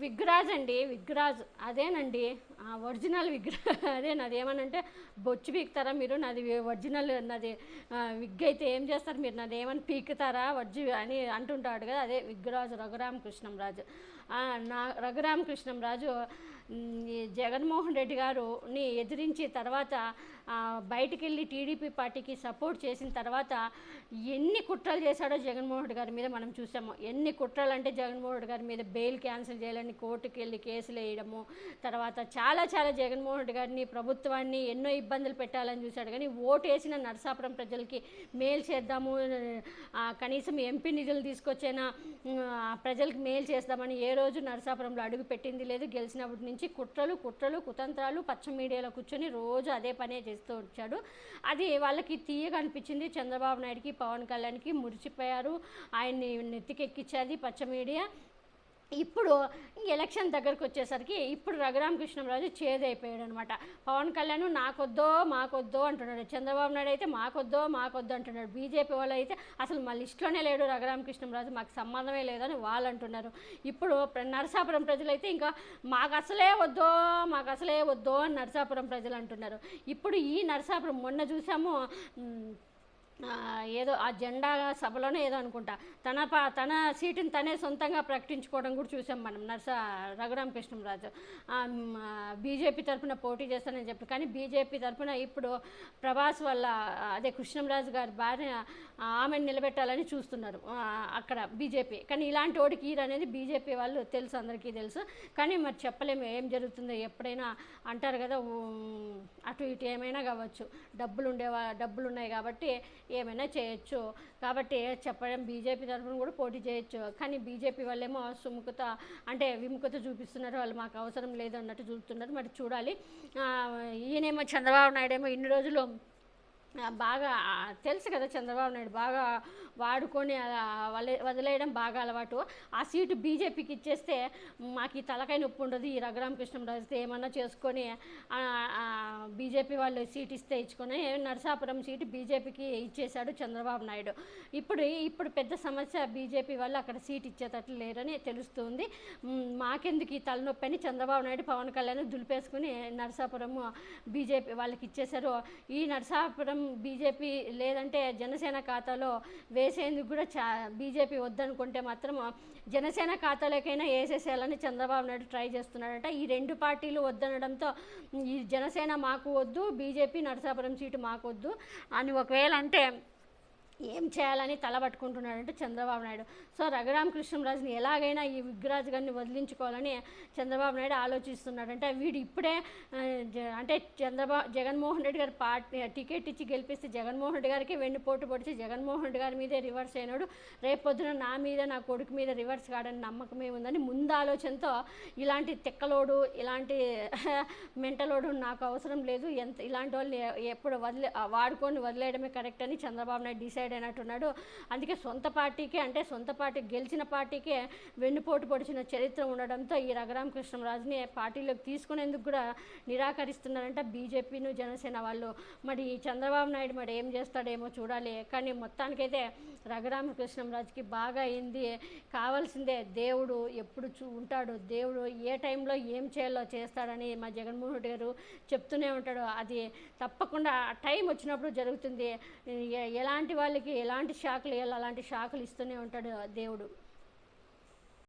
విగ్రాజ్ అండి, విగ్రాజ్ అదేనండి. ఒరిజినల్ అదేనాది. ఏమనంటే బొచ్చు పీకుతారా మీరు, నాది ఒరిజినల్, నాది విగ్ అయితే ఏం చేస్తారు మీరు, నాది ఏమని పీకుతారా అని అంటుంటాడు కదా, అదే విగ్రాజ్ రఘురామకృష్ణంరాజు. నా రఘురామకృష్ణంరాజు ఈ జగన్మోహన్ రెడ్డి గారుని ఎదిరించి తర్వాత బయటికి వెళ్ళి టీడీపీ పార్టీకి సపోర్ట్ చేసిన తర్వాత ఎన్ని కుట్రలు చేశాడో జగన్మోహన్ రెడ్డి గారి మీద మనం చూసాము. ఎన్ని కుట్రలు అంటే జగన్మోహన్ రెడ్డి గారి మీద బెయిల్ క్యాన్సిల్ చేయాలని కోర్టుకి వెళ్ళి కేసులు వేయడము, తర్వాత చాలా చాలా జగన్మోహన్ రెడ్డి గారిని ప్రభుత్వాన్ని ఎన్నో ఇబ్బందులు పెట్టాలని చూశాడు. కానీ ఓటు వేసిన నరసాపురం ప్రజలకి మేలు చేద్దాము, కనీసం ఎంపీ నిధులు తీసుకొచ్చైనా ప్రజలకు మేలు చేద్దామని ఏ రోజు నరసాపురంలో అడుగు పెట్టింది లేదు. గెలిచినప్పటి నుంచి కుట్రలు కుతంత్రాలు పచ్చ మీడియాలో కూర్చొని రోజు అదే పనే చేస్తూ వచ్చాడు. అది వాళ్ళకి తీయగా అనిపించింది. చంద్రబాబు నాయుడుకి పవన్ కళ్యాణ్కి మురిచిపోయారు, ఆయన్ని నెత్తికెక్కించేది పచ్చ మీడియా. ఇప్పుడు ఎలక్షన్ దగ్గరకు వచ్చేసరికి ఇప్పుడు రఘురామకృష్ణంరాజు చేదైపోయాడు అనమాట. పవన్ కళ్యాణ్ నాకొద్దో మాకొద్దో అంటున్నాడు, చంద్రబాబు నాయుడు అయితే మాకొద్దు అంటున్నాడు, బీజేపీ వాళ్ళు అయితే అసలు మా లిస్టులోనే లేడు రఘురామకృష్ణంరాజు, మాకు సంబంధమే లేదని వాళ్ళు అంటున్నారు. ఇప్పుడు నరసాపురం ప్రజలైతే ఇంకా మాకు అసలే వద్దో అని నరసాపురం ప్రజలు అంటున్నారు. ఇప్పుడు ఈ నరసాపురం మొన్న చూసాము, ఏదో ఆ జెండా సభలోనే ఏదో అనుకుంటా తన సీటుని తనే సొంతంగా ప్రకటించుకోవడం కూడా చూసాం మనం. రఘురామకృష్ణంరాజు బీజేపీ తరఫున పోటీ చేస్తానని చెప్పి, కానీ బీజేపీ తరఫున ఇప్పుడు ప్రభాస్ వల్ల అదే కృష్ణంరాజు గారి భార్య ఆమెను నిలబెట్టాలని చూస్తున్నారు అక్కడ బీజేపీ. కానీ ఇలాంటి ఓడికి అనేది బీజేపీ వాళ్ళు తెలుసు, అందరికీ తెలుసు. కానీ మరి చెప్పలేము ఏం జరుగుతుందో. ఎప్పుడైనా అంటారు కదా, అటు ఇటు ఏమైనా కావచ్చు, డబ్బులు ఉన్నాయి కాబట్టి ఏమైనా చేయొచ్చు. కాబట్టి చెప్పడం బీజేపీ తరఫున కూడా పోటీ చేయొచ్చు. కానీ బీజేపీ వాళ్ళేమో విముఖత చూపిస్తున్నారు, వాళ్ళు మాకు అవసరం లేదు అన్నట్టు చూపుతున్నారు. మరి చూడాలి. ఈయనేమో చంద్రబాబు నాయుడు ఏమో ఇన్ని రోజులు బాగా తెలుసు కదా, చంద్రబాబు నాయుడు బాగా వాడుకొని వదిలేయడం బాగా అలవాటు. ఆ సీటు బీజేపీకి ఇచ్చేస్తే మాకు ఈ తలకాయ నొప్పి ఉండదు, ఈ రఘురామకృష్ణంరాజు ఏమన్నా చేసుకొని బీజేపీ వాళ్ళు సీట్ ఇస్తే ఇచ్చుకొని నరసాపురం సీటు బీజేపీకి ఇచ్చేశాడు చంద్రబాబు నాయుడు. ఇప్పుడు పెద్ద సమస్య, బీజేపీ వాళ్ళు అక్కడ సీట్ ఇచ్చేటట్లు లేరని తెలుస్తుంది. మాకెందుకు ఈ తలనొప్పి అని చంద్రబాబు నాయుడు పవన్ కళ్యాణ్ దులిపేసుకుని నరసాపురం బీజేపీ వాళ్ళకి ఇచ్చేశారు. ఈ నరసాపురం బీజేపీ లేదంటే జనసేన ఖాతాలో వేసేందుకు కూడా బీజేపీ వద్దనుకుంటే మాత్రం జనసేన ఖాతాలోకైనా వేసేసేయాలని చంద్రబాబు నాయుడు ట్రై చేస్తున్నాడంట. ఈ రెండు పార్టీలు వద్దనడంతో ఈ జనసేన మాకు వద్దు, బీజేపీ నరసాపురం సీటు మాకు వద్దు అని ఒకవేళ అంటే ఏం చేయాలని తలబట్టుకుంటున్నాడంటే చంద్రబాబు నాయుడు. సో రఘురామకృష్ణంరాజుని ఎలాగైనా ఈ విగ్రాజ్ గారిని వదిలించుకోవాలని చంద్రబాబు నాయుడు ఆలోచిస్తున్నాడంటే, వీడు ఇప్పుడే అంటే జగన్మోహన్ రెడ్డి గారి టికెట్ ఇచ్చి గెలిపిస్తే జగన్మోహన్ రెడ్డి గారికి వెన్నుపోటు పొడిచి జగన్మోహన్ రెడ్డి గారి మీదే రివర్స్ అయినాడు, రేపొద్దున నా మీద నా కొడుకు మీద రివర్స్ కాడని నమ్మకమే ఉందని ముందు ఆలోచనతో ఇలాంటి తెక్కలోడు, ఇలాంటి మెంటలోడు నాకు అవసరం లేదు, ఇలాంటి వాళ్ళని ఎప్పుడు వాడుకొని వదిలేయడమే కరెక్ట్ అని చంద్రబాబు నాయుడు డిసైడ్ అయినట్టున్నాడు. అందుకే సొంత పార్టీ గెలిచిన పార్టీకే వెన్నుపోటు పొడిచిన చరిత్ర ఉండడంతో ఈ రఘురామకృష్ణంరాజుని పార్టీలోకి తీసుకునేందుకు కూడా నిరాకరిస్తున్నారంట బీజేపీను జనసేన వాళ్ళు. మరి చంద్రబాబు నాయుడు మరి ఏం చేస్తాడేమో చూడాలి. కానీ మొత్తానికైతే రఘురామకృష్ణంరాజుకి బాగా అయింది. కావాల్సిందే దేవుడు ఎప్పుడు ఉంటాడు, దేవుడు ఏ టైంలో ఏం చేయాలో చేస్తాడని మా జగన్మోహన్ రెడ్డి గారు చెప్తూనే ఉంటాడు. అది తప్పకుండా టైం వచ్చినప్పుడు జరుగుతుంది. ఎలాంటి వాళ్ళకి ఎలాంటి షాకులు ఇవ్వాలి అలాంటి షాకులు ఇస్తూనే ఉంటాడు దేవుడు.